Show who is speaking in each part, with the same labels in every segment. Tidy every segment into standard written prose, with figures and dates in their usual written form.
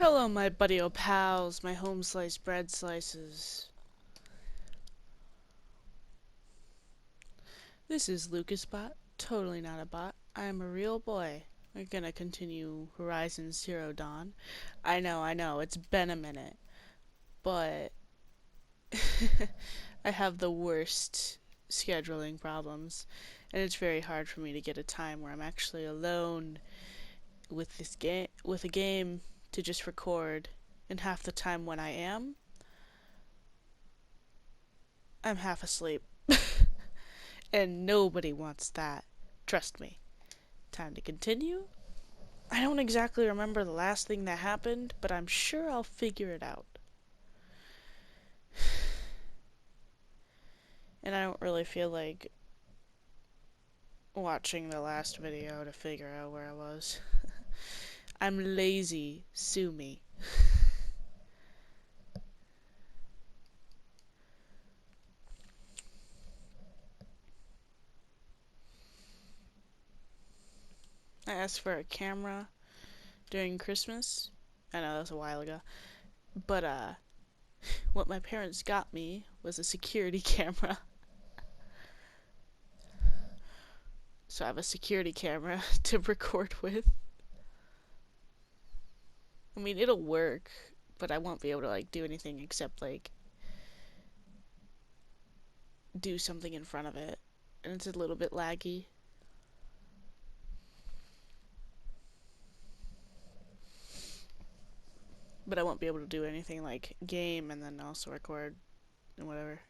Speaker 1: Hello, my buddy-o pals, my home sliced bread slices. This is LucasBot, totally not a bot. I am a real boy. We're gonna continue Horizon Zero Dawn. I know, it's been a minute, but I have the worst scheduling problems, and it's very hard for me to get a time where I'm actually alone with a game to just record, and half the time when I am, I'm half asleep. And nobody wants that. Trust me. Time to continue. I don't exactly remember the last thing that happened, but I'm sure I'll figure it out. And I don't really feel like watching the last video to figure out where I was. I'm lazy. Sue me. I asked for a camera during Christmas. I know that was a while ago. But what my parents got me was a security camera. So I have a security camera to record with. I mean, it'll work, but I won't be able to like do anything except like do something in front of it, and it's a little bit laggy. But I won't be able to do anything like game and then also record and whatever.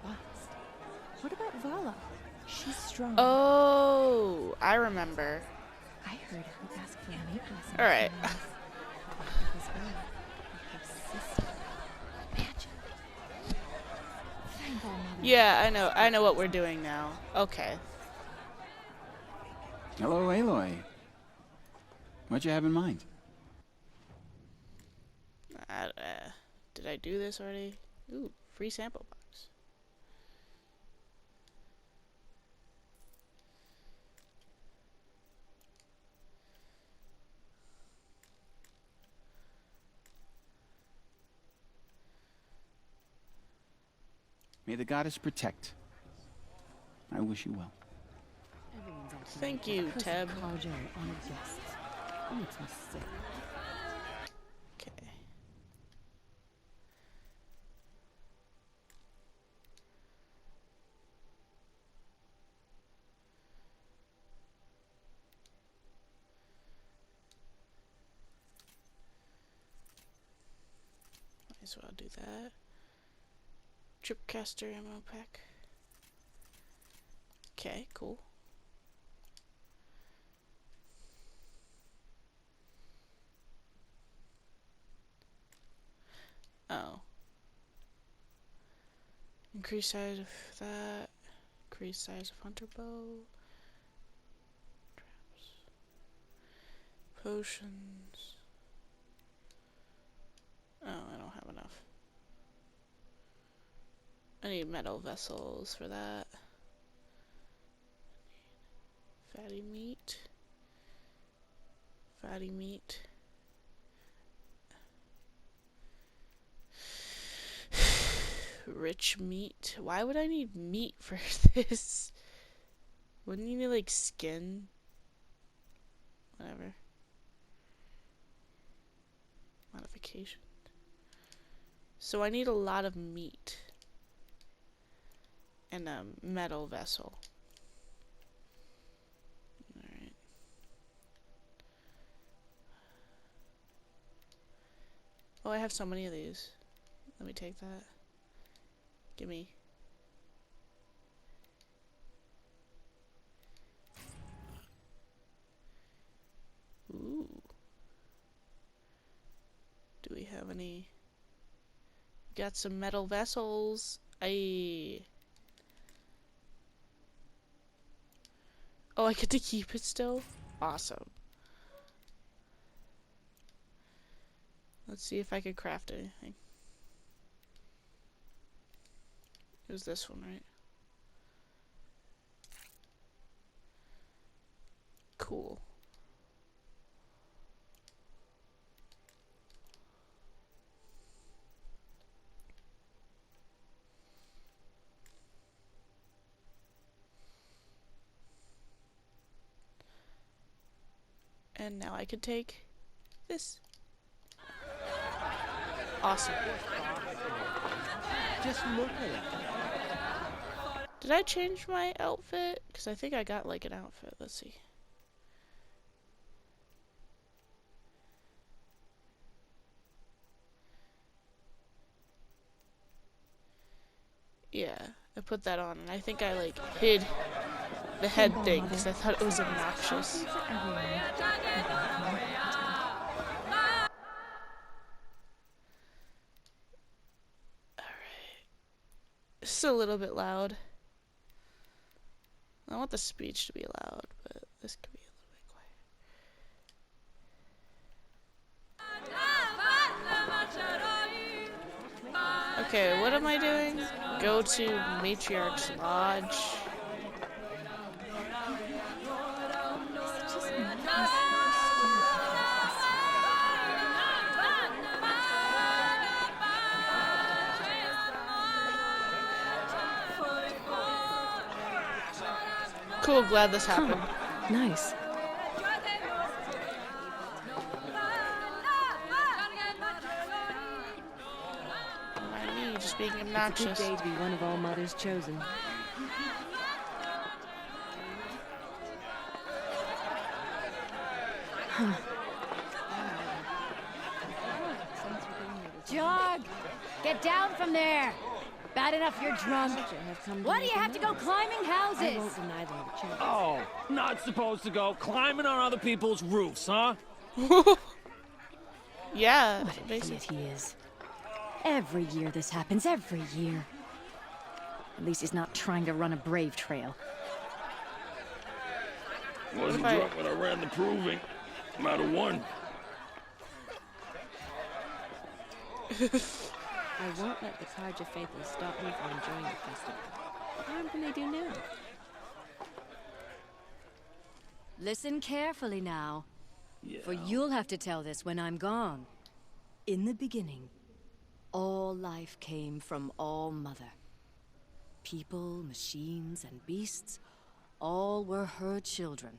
Speaker 2: Bast. What about Vala? She's strong.
Speaker 1: Oh, I remember.
Speaker 2: I heard her ask for a mate lesson.
Speaker 1: Alright. Yeah, I know what we're doing now. Okay.
Speaker 3: Hello, Aloy. What you have in mind?
Speaker 1: Did I do this already? Ooh, free sample box.
Speaker 3: May the goddess protect. I wish you well.
Speaker 1: Thank you, Teb. Okay. Might as well do that. Tripcaster ammo pack. Okay, cool. Oh. Increase size of that. Increase size of hunter bow. Traps. Potions. Oh, I don't have enough. I need metal vessels for that. Fatty meat. Fatty meat. Rich meat. Why would I need meat for this? Wouldn't you need like skin? Whatever. Modification. So I need a lot of meat. And a metal vessel. Alright. Oh, I have so many of these. Let me take that. Gimme. Ooh. Do we have any? Got some metal vessels. Oh, I get to keep it still? Awesome. Let's see if I could craft anything. It was this one, right? Cool. And now I can take this. Awesome.
Speaker 4: Just look at it.
Speaker 1: Did I change my outfit? Because I think I got like an outfit. Let's see. Yeah, I put that on, and I think I like hid the head thing because I thought it was obnoxious. It's a little bit loud. I want the speech to be loud, but this could be a little bit quiet. Okay, what am I doing? Go to Matriarch's Lodge. Cool, glad this happened.
Speaker 2: Nice.
Speaker 1: Mind me just being
Speaker 2: It's a good
Speaker 1: obnoxious.
Speaker 2: day to be one of All Mother's chosen.
Speaker 5: Jog! Get down from there! Bad enough you're drunk. Why do you have to go climbing houses?
Speaker 4: Oh, not supposed to go climbing on other people's roofs, huh?
Speaker 1: Yeah,
Speaker 5: What an
Speaker 1: basically.
Speaker 5: idiot he is. Every year this happens, every year. At least he's not trying to run a brave trail.
Speaker 4: Wasn't
Speaker 1: if I-
Speaker 4: drunk when I ran the proving. I'm out of one.
Speaker 2: I won't let the Carja faithful stop me from enjoying the festival. What harm can they do now?
Speaker 5: Listen carefully now,
Speaker 4: Yeah.
Speaker 5: for you'll have to tell this when I'm gone. In the beginning, all life came from All Mother. People, machines, and beasts, all were her children.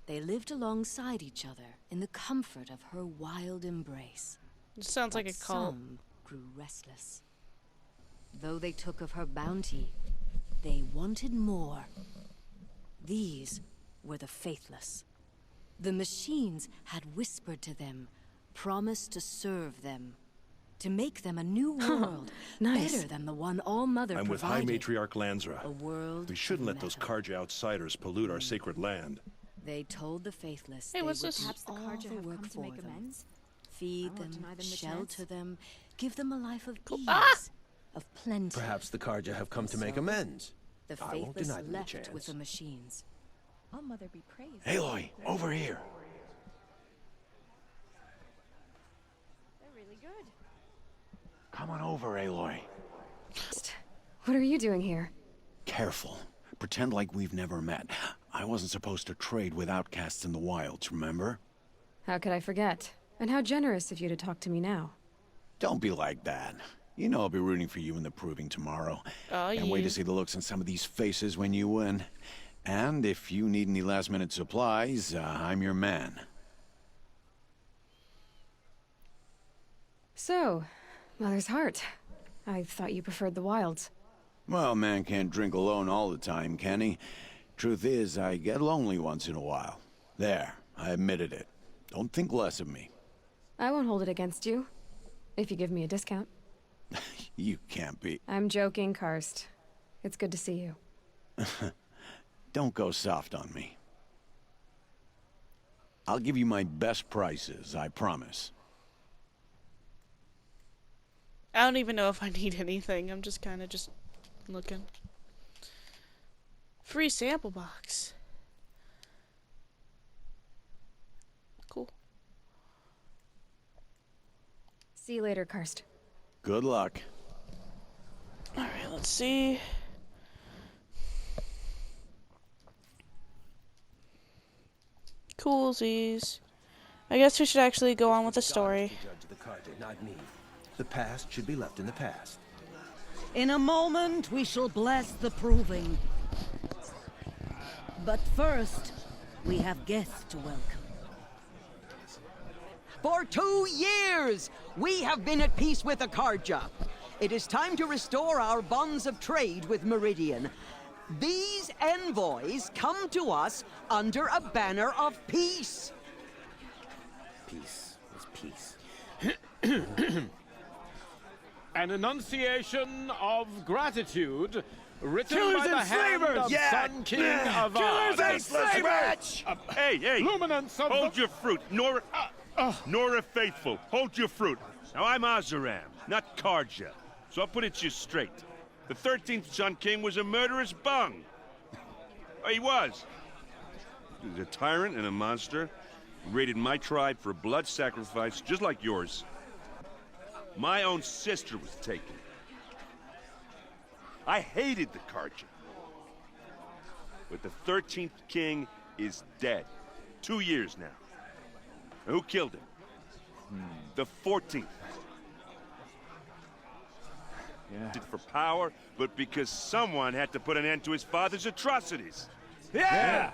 Speaker 5: They lived alongside each other in the comfort of her wild embrace.
Speaker 1: It sounds like a
Speaker 5: But
Speaker 1: cult.
Speaker 5: some grew restless. Though they took of her bounty, they wanted more. These were the faithless. The machines had whispered to them, promised to serve them, to make them a new world,
Speaker 2: nice.
Speaker 5: better than the one All Mother
Speaker 6: I'm with High
Speaker 5: provided.
Speaker 6: Matriarch Lansra.
Speaker 5: A world
Speaker 6: We shouldn't
Speaker 5: of
Speaker 6: let those
Speaker 5: metal.
Speaker 6: Karja outsiders pollute our sacred land.
Speaker 5: They told the faithless
Speaker 1: Hey,
Speaker 5: they
Speaker 1: what's
Speaker 5: would
Speaker 1: this?
Speaker 5: do
Speaker 1: Perhaps
Speaker 2: the
Speaker 5: all
Speaker 2: Karja
Speaker 5: the
Speaker 2: have
Speaker 5: work
Speaker 2: come to
Speaker 5: for
Speaker 2: make
Speaker 5: them.
Speaker 2: amends?
Speaker 5: Feed
Speaker 2: I won't
Speaker 5: them,
Speaker 2: deny them the
Speaker 5: shelter
Speaker 2: chance.
Speaker 5: them, give them a life of ease,
Speaker 1: Ah!
Speaker 5: of plenty.
Speaker 7: Perhaps the Karja have come to make
Speaker 5: So,
Speaker 7: amends.
Speaker 5: The
Speaker 7: I won't
Speaker 5: faithless
Speaker 7: deny them the
Speaker 5: left
Speaker 7: chance.
Speaker 5: with the machines.
Speaker 2: All Mother be praised.
Speaker 6: Aloy, over here.
Speaker 2: They're really good.
Speaker 3: Come on over, Aloy.
Speaker 8: What are you doing here?
Speaker 3: Careful. Pretend like we've never met. I wasn't supposed to trade with outcasts in the wilds, remember?
Speaker 8: How could I forget? And how generous of you to talk to me now.
Speaker 3: Don't be like that. You know I'll be rooting for you in the proving tomorrow.
Speaker 1: Oh,
Speaker 3: Can't wait
Speaker 1: yeah.
Speaker 3: to see the looks on some of these faces when you win. And if you need any last-minute supplies, I'm your man.
Speaker 8: So, Mother's Heart. I thought you preferred the wilds.
Speaker 3: Well, man can't drink alone all the time, can he? Truth is, I get lonely once in a while. There, I admitted it. Don't think less of me.
Speaker 8: I won't hold it against you. If you give me a discount.
Speaker 3: You can't be.
Speaker 8: I'm joking, Karst. It's good to see you.
Speaker 3: Don't go soft on me. I'll give you my best prices, I promise.
Speaker 1: I don't even know if I need anything. I'm just kind of just looking. Free sample box. Cool.
Speaker 8: See you later, Karst.
Speaker 3: Good luck.
Speaker 1: Alright, Let's see. Coolsies. I guess we should actually go on with the story.
Speaker 7: Judge the Carja, not me. The past should be left in the past.
Speaker 9: In a moment, we shall bless the proving. But first, we have guests to welcome.
Speaker 10: For 2 years, we have been at peace with the Carja. It is time to restore our bonds of trade with Meridian. These envoys come to us under a banner of peace.
Speaker 7: Peace is peace.
Speaker 4: An enunciation of gratitude written
Speaker 6: Killers
Speaker 4: by the
Speaker 6: and
Speaker 4: hand
Speaker 6: slavers!
Speaker 4: of
Speaker 6: Yeah.
Speaker 4: Sun King Avad.
Speaker 6: Killers and slavers!
Speaker 11: Hey, hey!
Speaker 4: Luminance of
Speaker 11: Hold
Speaker 4: the...
Speaker 11: your fruit, Nora. Nora Faithful, hold your fruit. Now I'm Azaram, not Carja, so I'll put it to you straight. The 13th Sun King was a murderous bung. Oh, he was. He was a tyrant and a monster. He raided my tribe for a blood sacrifice, just like yours. My own sister was taken. I hated the Carja. But the 13th king is dead. 2 years now. And who killed him? The 14th.
Speaker 6: Yeah.
Speaker 11: Did for power, but because someone had to put an end to his father's atrocities.
Speaker 6: Yeah!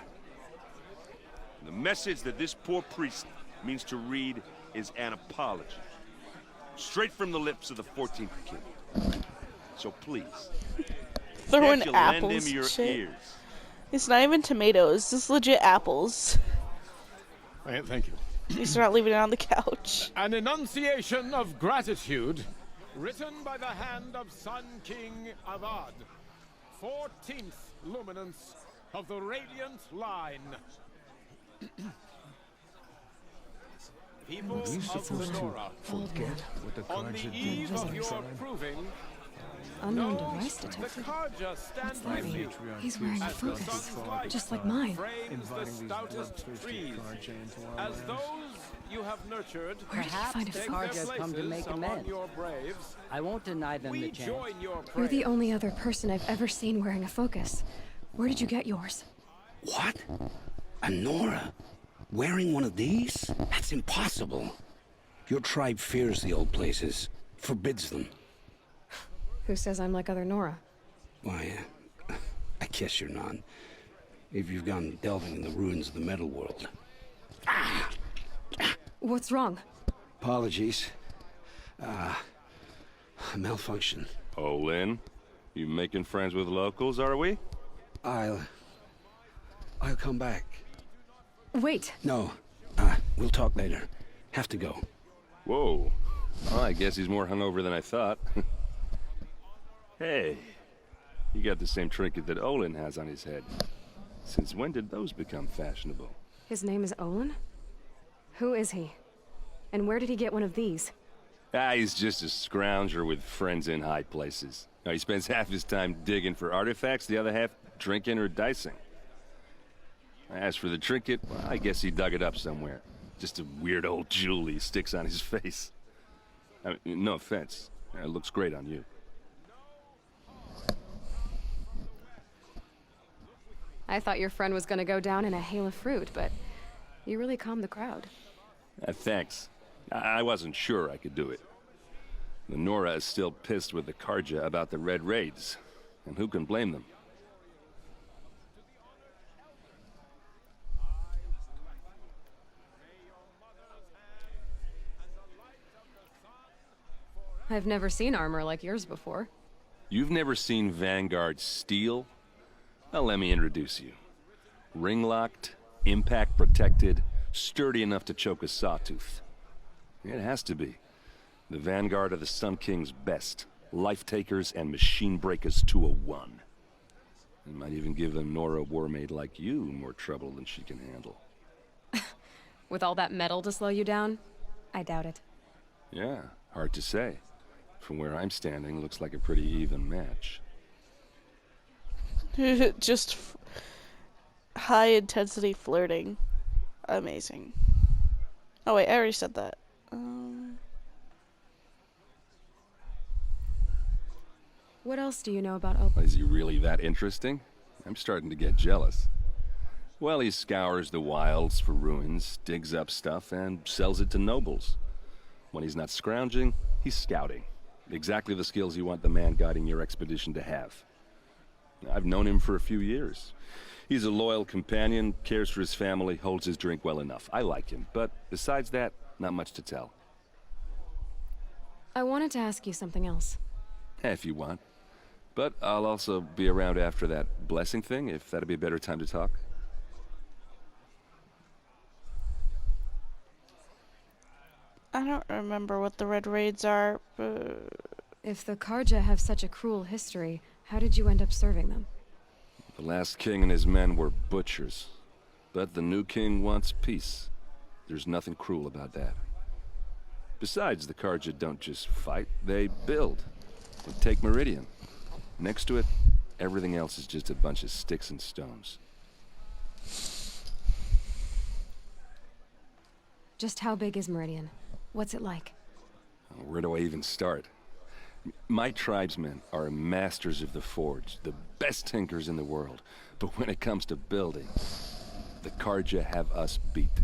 Speaker 11: The message that this poor priest means to read is an apology. Straight from the lips of the 14th king. So please,
Speaker 1: Throwing
Speaker 11: can't you lend
Speaker 1: apples
Speaker 11: him your
Speaker 1: and shit.
Speaker 11: ears?
Speaker 1: It's not even tomatoes. It's legit apples.
Speaker 6: Thank you.
Speaker 1: He's not leaving it on the couch.
Speaker 4: An enunciation of gratitude written by the hand of Sun King Avad, 14th luminance of the Radiant Line. People of Lenora, on the eve of your proving,
Speaker 8: Unknown
Speaker 4: know
Speaker 8: device
Speaker 4: the
Speaker 8: detected.
Speaker 4: Carja stand with you.
Speaker 8: He's wearing a
Speaker 4: As the
Speaker 8: focus,
Speaker 4: sun's light
Speaker 8: just like mine.
Speaker 4: frames the stoutest trees, as those you have nurtured
Speaker 8: Where did he find a
Speaker 4: take
Speaker 8: focus?
Speaker 4: their
Speaker 9: Carja come to
Speaker 4: places
Speaker 9: make
Speaker 4: among
Speaker 9: amends.
Speaker 4: your braves.
Speaker 9: I won't deny them
Speaker 4: We
Speaker 9: the chance.
Speaker 4: join your
Speaker 8: You're the
Speaker 4: praise.
Speaker 8: only other person I've ever seen wearing a focus. Where did you get yours?
Speaker 12: What? A Nora? Wearing one of these? That's impossible. Your tribe fears the old places, forbids them.
Speaker 8: Who says I'm like other Nora?
Speaker 12: Why, I guess you're none. If you've gone delving in the ruins of the metal world.
Speaker 8: What's wrong?
Speaker 12: Apologies. A malfunction.
Speaker 11: Oh, Lynn, you making friends with locals, are we?
Speaker 12: I'll come back.
Speaker 8: Wait.
Speaker 12: No, we'll talk later. Have to go.
Speaker 11: Whoa. Well, I guess he's more hungover than I thought. Hey, you got the same trinket that Olin has on his head. Since when did those become fashionable?
Speaker 8: His name is Olin? Who is he? And where did he get one of these?
Speaker 11: He's just a scrounger with friends in high places. Now, he spends half his time digging for artifacts, the other half drinking or dicing. As for the trinket, well, I guess he dug it up somewhere. Just a weird old jewel he sticks on his face. I mean, no offense. It looks great on you.
Speaker 8: I thought your friend was gonna go down in a hail of fruit, but you really calmed the crowd.
Speaker 11: Thanks. I wasn't sure I could do it. The Nora is still pissed with the Carja about the Red Raids, and who can blame them?
Speaker 8: I've never seen armor like yours before.
Speaker 11: You've never seen Vanguard steel? Well, let me introduce you. Ring-locked, impact-protected, sturdy enough to choke a sawtooth. It has to be. The Vanguard of the Sun King's best. Life-takers and machine breakers to a one. It might even give a Nora warmaid like you more trouble than she can handle.
Speaker 8: With all that metal to slow you down? I doubt it.
Speaker 11: Yeah, hard to say. From where I'm standing, looks like a pretty even match.
Speaker 1: Just high intensity flirting. Amazing. Oh wait, I already said that.
Speaker 8: What else do you know about Opal?
Speaker 11: Is he really that interesting? I'm starting to get jealous. Well, he scours the wilds for ruins, digs up stuff, and sells it to nobles. When he's not scrounging, he's scouting. Exactly the skills you want the man guiding your expedition to have. I've known him for a few years. He's a loyal companion, cares for his family, holds his drink well enough. I like him, but besides that, not much to tell.
Speaker 8: I wanted to ask you something else.
Speaker 11: If you want. But I'll also be around after that blessing thing, if that'd be a better time to talk.
Speaker 1: I don't remember what the Red Raids are, but...
Speaker 8: If the Karja have such a cruel history, how did you end up serving them?
Speaker 11: The last king and his men were butchers. But the new king wants peace. There's nothing cruel about that. Besides, the Karja don't just fight, they build. They take Meridian. Next to it, everything else is just a bunch of sticks and stones.
Speaker 8: Just how big is Meridian? What's it like?
Speaker 11: Where do I even start? My tribesmen are masters of the forge, the best tinkers in the world. But when it comes to building, the Karja have us beat.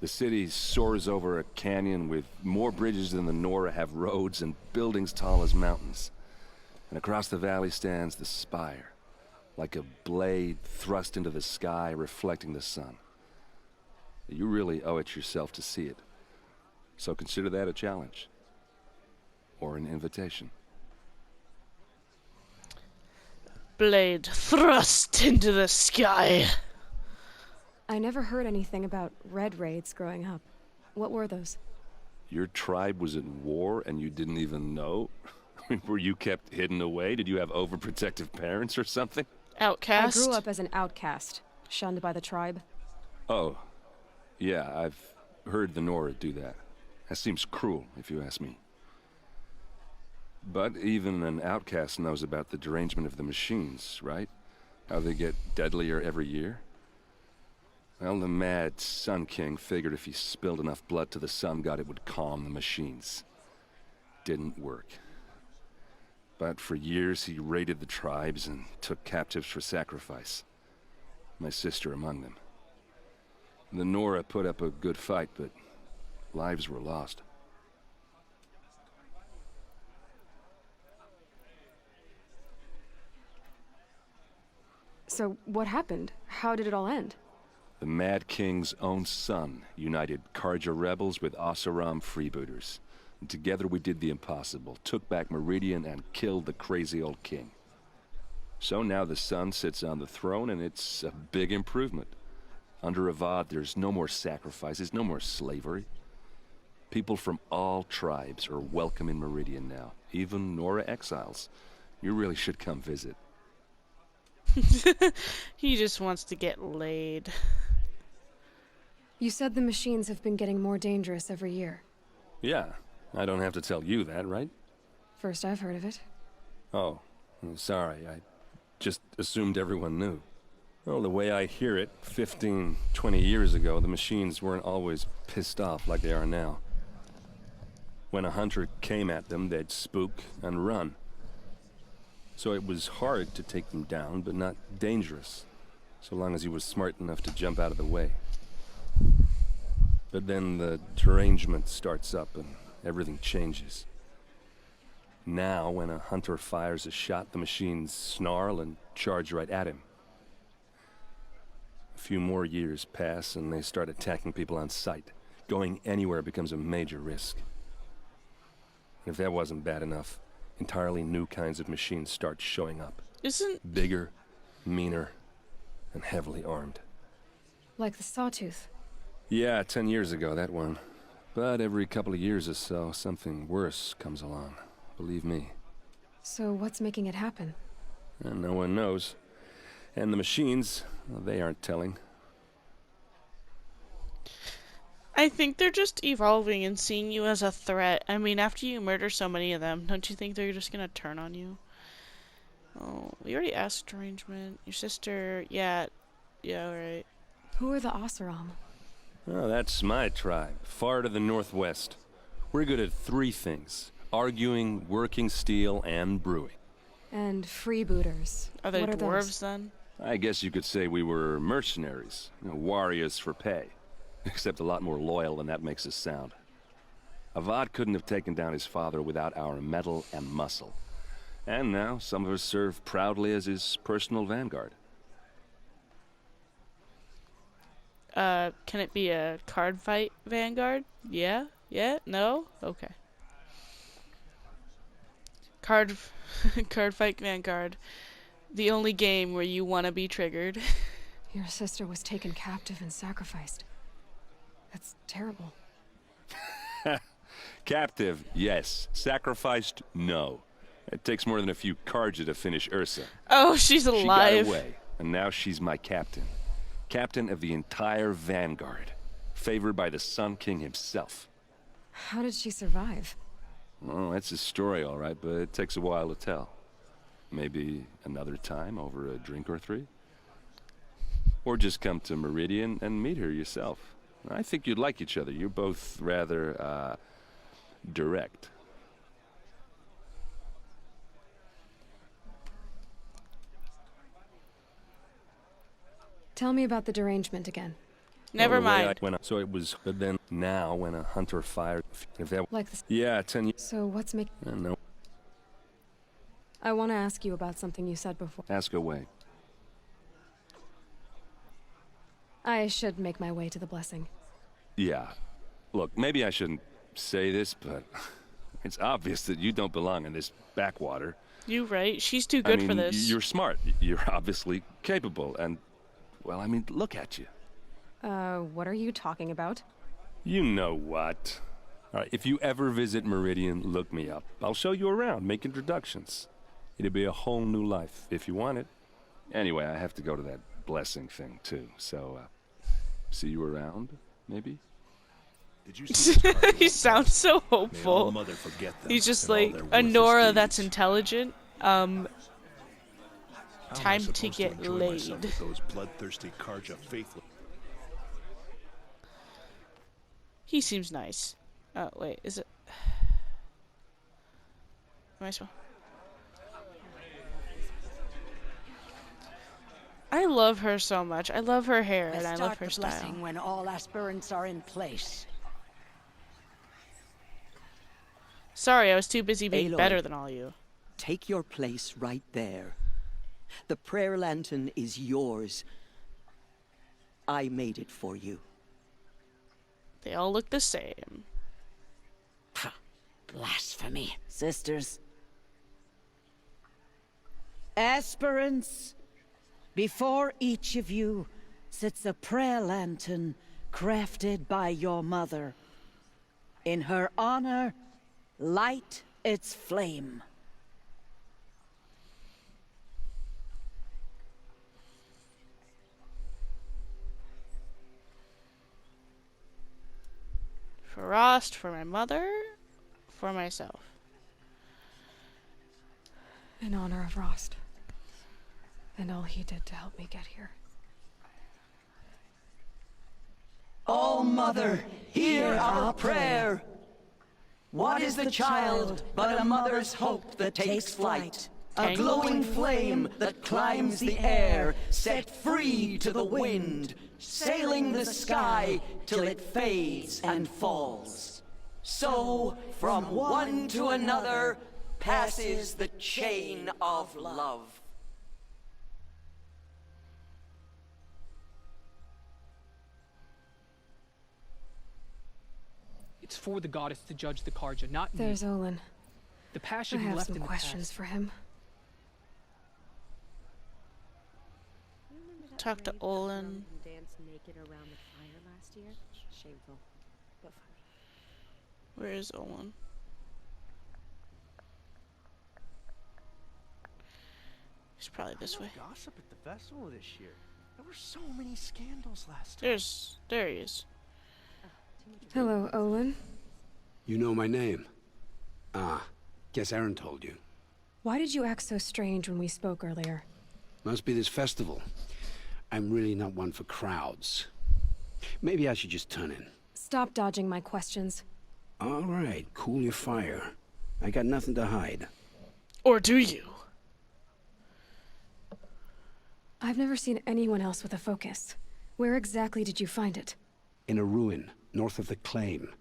Speaker 11: The city soars over a canyon with more bridges than the Nora have roads and buildings tall as mountains. And across the valley stands the spire, like a blade thrust into the sky, reflecting the sun. You really owe it yourself to see it. So consider that a challenge. Or an invitation.
Speaker 1: Blade thrust into the sky.
Speaker 8: I never heard anything about Red Raids growing up. What were those?
Speaker 11: Your tribe was at war and you didn't even know? Were you kept hidden away? Did you have overprotective parents or something?
Speaker 1: Outcast?
Speaker 8: I grew up as an outcast, shunned by the tribe.
Speaker 11: Oh, yeah, I've heard the Nora do that. That seems cruel, if you ask me. But even an outcast knows about the derangement of the machines, right? How they get deadlier every year? Well, the mad Sun King figured if he spilled enough blood to the Sun God, it would calm the machines. Didn't work. But for years, he raided the tribes and took captives for sacrifice. My sister among them. The Nora put up a good fight, but lives were lost.
Speaker 8: So, what happened? How did it all end?
Speaker 11: The Mad King's own son united Karja rebels with Oseram freebooters. And together we did the impossible, took back Meridian and killed the crazy old king. So now the son sits on the throne and it's a big improvement. Under Avad, there's no more sacrifices, no more slavery. People from all tribes are welcome in Meridian now, even Nora exiles. You really should come visit.
Speaker 1: He just wants to get laid.
Speaker 8: You said the machines have been getting more dangerous every year.
Speaker 11: Yeah, I don't have to tell you that, right?
Speaker 8: First I've heard of it.
Speaker 11: Oh, sorry, I just assumed everyone knew. Well, the way I hear it, 15, 20 years ago, the machines weren't always pissed off like they are now. When a hunter came at them, they'd spook and run. So it was hard to take them down, but not dangerous, so long as he was smart enough to jump out of the way. But then the derangement starts up and everything changes. Now, when a hunter fires a shot, the machines snarl and charge right at him. A few more years pass and they start attacking people on sight. Going anywhere becomes a major risk. And if that wasn't bad enough, entirely new kinds of machines start showing up. Bigger, meaner, and heavily armed.
Speaker 8: Like the Sawtooth.
Speaker 11: Yeah, 10 years ago, that one. But every couple of years or so, something worse comes along. Believe me.
Speaker 8: So what's making it happen?
Speaker 11: And no one knows. And the machines, well, they aren't telling.
Speaker 1: I think they're just evolving and seeing you as a threat. I mean, after you murder so many of them, don't you think they're just gonna turn on you? Oh, we already asked arrangement. Your sister, yeah, right.
Speaker 8: Who are the Oseram?
Speaker 11: Oh, that's my tribe, far to the northwest. We're good at 3 things: arguing, working steel, and brewing.
Speaker 8: And freebooters.
Speaker 1: Are they
Speaker 8: What are
Speaker 1: dwarves
Speaker 8: those?
Speaker 1: then?
Speaker 11: I guess you could say we were mercenaries, warriors for pay. Except a lot more loyal than that makes us sound. Avad couldn't have taken down his father without our metal and muscle. And now, some of us serve proudly as his personal vanguard.
Speaker 1: Can it be a card fight vanguard? Yeah? Yeah? No? Okay. Card fight vanguard. The only game where you want to be triggered.
Speaker 8: Your sister was taken captive and sacrificed. That's terrible.
Speaker 11: Captive, yes. Sacrificed, no. It takes more than a few Carja to finish Ursa.
Speaker 1: Oh, she's alive.
Speaker 11: She got away, and now she's my captain. Captain of the entire Vanguard. Favored by the Sun King himself.
Speaker 8: How did she survive?
Speaker 11: Oh, that's a story, all right, but it takes a while to tell. Maybe another time over a drink or three? Or just come to Meridian and meet her yourself. I think you'd like each other. You're both rather, direct.
Speaker 8: Tell me about the derangement again.
Speaker 1: Never mind.
Speaker 11: So it was, but then now when a hunter fired, if that
Speaker 8: Like this.
Speaker 11: yeah, 10 years.
Speaker 8: So what's making...
Speaker 11: I don't know.
Speaker 8: I want to ask you about something you said before.
Speaker 11: Ask away.
Speaker 8: I should make my way to the blessing.
Speaker 11: Yeah. Look, maybe I shouldn't say this, but it's obvious that you don't belong in this backwater.
Speaker 1: You right. She's too good
Speaker 11: I mean,
Speaker 1: for this.
Speaker 11: You're smart. You're obviously capable, and, well, I mean, look at you.
Speaker 8: What are you talking about?
Speaker 11: You know what. All right, if you ever visit Meridian, look me up. I'll show you around, make introductions. It'll be a whole new life, if you want it. Anyway, I have to go to that blessing thing, too, so, see you around, maybe?
Speaker 7: Did you see
Speaker 1: He sounds so hopeful.
Speaker 7: mother forget them
Speaker 1: He's just
Speaker 7: and all
Speaker 1: like
Speaker 7: their
Speaker 1: a
Speaker 7: worthless
Speaker 1: Nora
Speaker 7: deeds.
Speaker 1: that's intelligent.
Speaker 7: How am I
Speaker 1: Time to
Speaker 7: supposed
Speaker 1: get
Speaker 7: enjoy
Speaker 1: laid.
Speaker 7: myself with those bloodthirsty Karja faithless?
Speaker 1: He seems nice. Oh, wait, is it... Am I supposed... I love her so much. I love her hair and I love her style.
Speaker 9: Blessing when all aspirants are in place.
Speaker 1: Sorry, I was too busy being
Speaker 10: Aloy,
Speaker 1: better than all you.
Speaker 10: Take your place right there. The prayer lantern is yours. I made it for you.
Speaker 1: They all look the same.
Speaker 9: Blasphemy. Sisters. Aspirants, before each of you sits a prayer lantern crafted by your mother. In her honor, light its flame.
Speaker 1: For Rost, for my mother, for myself.
Speaker 8: In honor of Rost. And all he did to help me get here.
Speaker 10: Oh, Mother, hear our prayer. What is the child but a mother's hope that takes flight? A glowing flame that climbs the air, set free to the wind, sailing the sky till it fades and falls. So, from one to another, passes the chain of love.
Speaker 13: It's for the goddess to judge the Karja, not me.
Speaker 8: There's Olin.
Speaker 13: The passion
Speaker 8: I
Speaker 13: he
Speaker 8: have
Speaker 13: left
Speaker 8: some
Speaker 13: in the
Speaker 8: questions
Speaker 13: past.
Speaker 8: for him.
Speaker 1: Talk to Olin.
Speaker 2: Danced naked around the fire last year. Shameful, but funny.
Speaker 1: Where is Olin? He's probably this way.
Speaker 7: Gossip at the festival this year. There were so many scandals last time.
Speaker 1: There he is.
Speaker 8: Hello, Olin.
Speaker 12: You know my name? Ah, guess Aaron told you.
Speaker 8: Why did you act so strange when we spoke earlier?
Speaker 12: Must be this festival. I'm really not one for crowds. Maybe I should just turn in.
Speaker 8: Stop dodging my questions.
Speaker 12: All right, cool your fire. I got nothing to hide.
Speaker 1: Or do you?
Speaker 8: I've never seen anyone else with a focus. Where exactly did you find it?
Speaker 12: In a ruin, north of the Claim.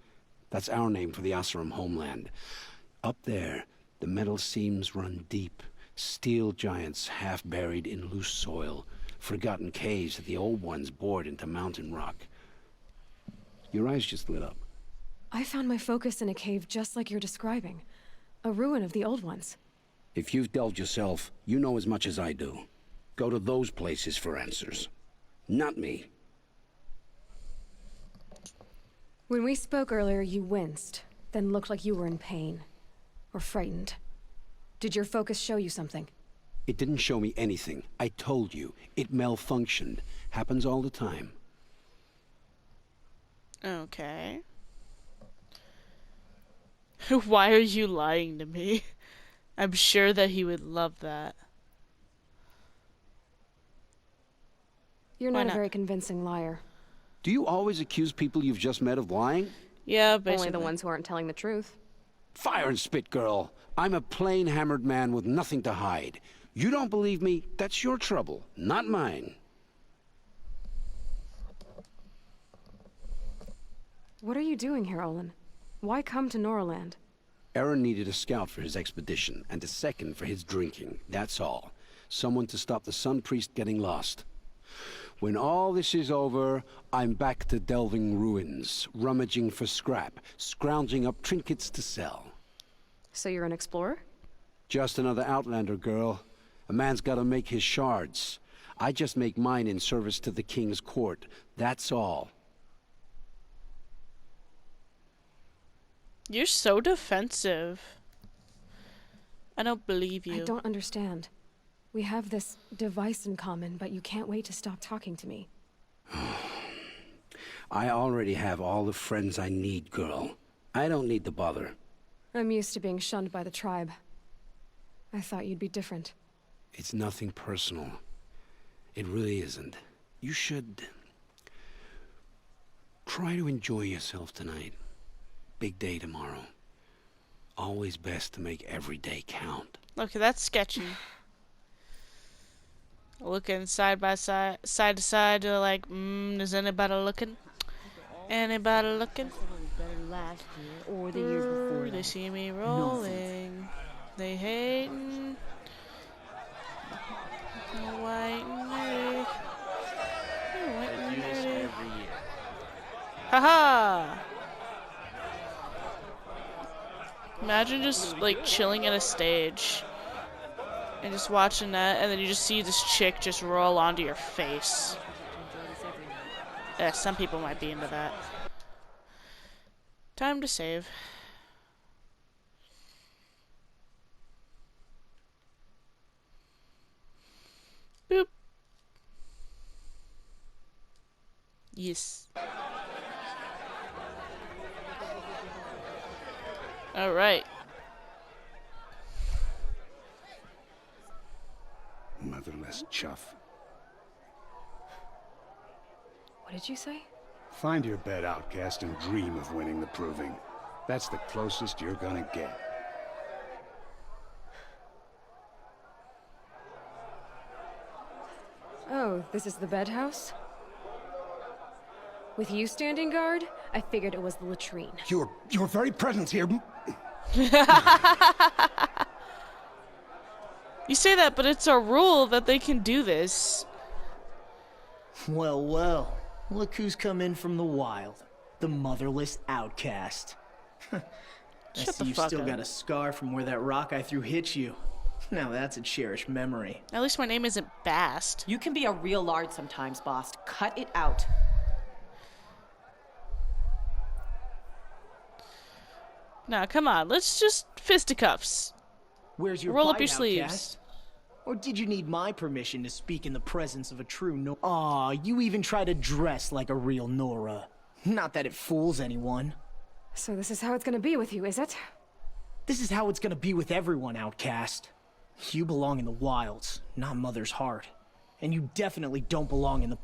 Speaker 12: That's our name for the Oseram homeland. Up there, the metal seams run deep. Steel giants half buried in loose soil. Forgotten caves that the old ones bored into mountain rock. Your eyes just lit up.
Speaker 8: I found my focus in a cave just like you're describing. A ruin of the old ones.
Speaker 12: If you've delved yourself, you know as much as I do. Go to those places for answers. Not me.
Speaker 8: When we spoke earlier, you winced, then looked like you were in pain. Or frightened. Did your focus show you something?
Speaker 12: It didn't show me anything. I told you. It malfunctioned. Happens all the time.
Speaker 1: Okay. Why are you lying to me? I'm sure that he would love that.
Speaker 8: You're not a very convincing liar.
Speaker 12: Do you always accuse people you've just met of lying?
Speaker 1: Yeah, basically.
Speaker 8: Only the ones who aren't telling the truth.
Speaker 12: Fire and spit, girl. I'm a plain hammered man with nothing to hide. You don't believe me? That's your trouble, not mine.
Speaker 8: What are you doing here, Olin? Why come to Noraland?
Speaker 12: Eren needed a scout for his expedition, and a second for his drinking. That's all. Someone to stop the Sun Priest getting lost. When all this is over, I'm back to delving ruins, rummaging for scrap, scrounging up trinkets to sell.
Speaker 8: So you're an explorer?
Speaker 12: Just another Outlander, girl. A man's gotta make his shards. I just make mine in service to the King's court. That's all.
Speaker 1: You're so defensive. I don't believe you.
Speaker 8: I don't understand. We have this device in common, but you can't wait to stop talking to me.
Speaker 12: I already have all the friends I need, girl. I don't need the bother.
Speaker 8: I'm used to being shunned by the tribe. I thought you'd be different.
Speaker 12: It's nothing personal. It really isn't. You should try to enjoy yourself tonight. Big day tomorrow. Always best to make every day count.
Speaker 1: Okay, that's sketchy. Looking side by side, side to side, like, is anybody looking? Anybody looking?
Speaker 2: Or the year before.
Speaker 1: They see me rolling. They hating. White and nerdy. White and nerdy. Haha! Imagine just like chilling at a stage and just watching that, and then you just see this chick just roll onto your face. Yeah, some people might be into that. Time to save. Boop. Yes. All right.
Speaker 14: Motherless chuff.
Speaker 8: What did you say?
Speaker 14: Find your bed, outcast, and dream of winning the proving. That's the closest you're gonna get.
Speaker 8: Oh, this is the bedhouse? With you standing guard, I figured it was the latrine.
Speaker 14: Your very presence here.
Speaker 1: You say that, but it's a rule that they can do this.
Speaker 7: Well, well. Look who's come in from the wild. The motherless outcast. I see you still got a scar from where that rock I threw hit you. Now that's a cherished memory.
Speaker 1: At least my name isn't Bast.
Speaker 15: You can be a real lard sometimes, boss. Cut it out.
Speaker 1: Now, come on. Let's just fisticuffs.
Speaker 7: Where's your
Speaker 1: roll up
Speaker 7: bite,
Speaker 1: your
Speaker 7: outcast?
Speaker 1: sleeves?
Speaker 7: Or did you need my permission to speak in the presence of a true Nora? Aw, you even try to dress like a real Nora. Not that it fools anyone.
Speaker 8: So this is how it's gonna be with you, is it?
Speaker 7: This is how it's gonna be with everyone, outcast. You belong in the wilds, not Mother's heart. And you definitely don't belong in the